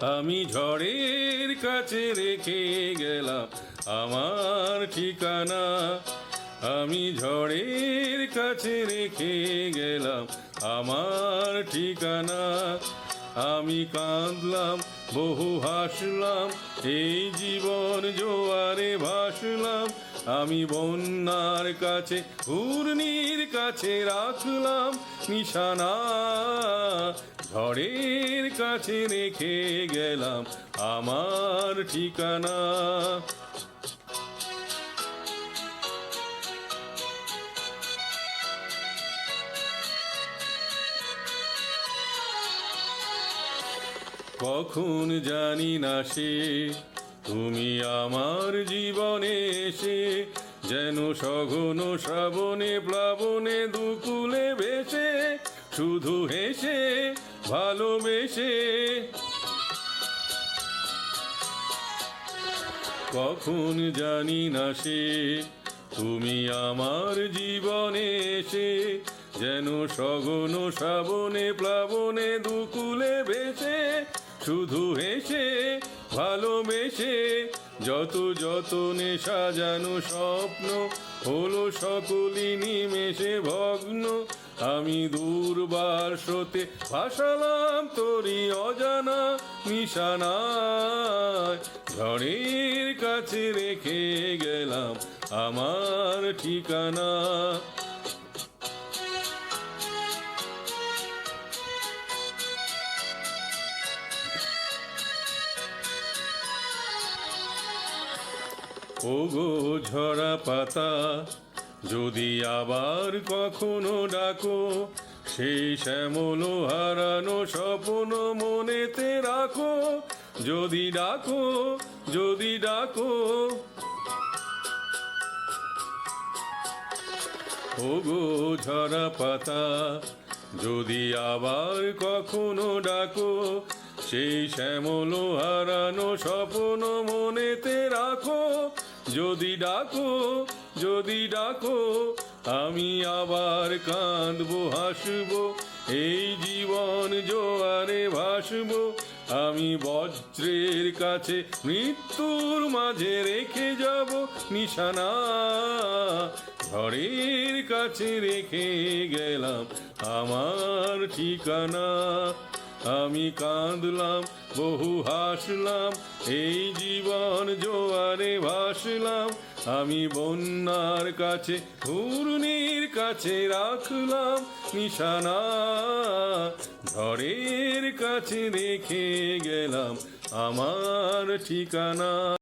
আমি ঝড়ের কাছে রেখে গেলাম আমার ঠিকানা। আমি ঝড়ের কাছে রেখে গেলাম আমার ঠিকানা। আমি কাঁদলাম বহু হাসলাম, এই জীবন জোয়ারে ভাসলাম। আমি বন্যার কাছে ঘূর্ণির কাছে রাখলাম নিশানা। ঝড়ের কাছে রেখে গেলাম আমার ঠিকানা। কখন জানি না সে তুমি আমার জীবনে এসে, যেন সঘন শ্রাবণে প্লাবনে দুকুলে ভেসে, শুধু হেসে ভালোবেসে। কখন জানি না সে তুমি আমার জীবনে এসে, যেন সঘন শ্রাবণে প্লাবনে দুকুলে ভেসে, শুধু হেসে ভালোবেসে। যত যতনে সাজানো স্বপ্ন হলো সকলই নিমেষে ভগ্ন। আমি দুর্বার স্রোতে ভাসালাম তোরই অজানা নিশানায়। ঝড়ের কাছে রেখে গেলাম আমার ঠিকানা। ওগো ঝরা পাতা, যদি আবার কখনো ডাকো, সেই শ্যামল হারানো স্বপ্ন মনেতে রাখো। যদি ডাকো, যদি ডাকো। ওগো ঝরা পাতা, যদি আবার কখনো ডাকো, সেই শ্যামল হারানো স্বপ্ন মনেতে রাখো। যদি ডাকো, যদি ডাকো। আমি আবার কাঁদবো হাসবো, এই জীবন জোয়ারে ভাসবো। আমি বজ্রের কাছে মৃত্যুর মাঝে রেখে যাব নিশানা। ঝড়ের কাছে রেখে গেলাম আমার ঠিকানা। আমি কাঁদলাম বহু হাসলাম, এই জীবন জোয়ারে ভাসলাম। আমি বন্যার কাছে ঘূর্ণির কাছে রাখলাম নিশানা। ঝড়ের কাছে রেখে গেলাম আমার ঠিকানা।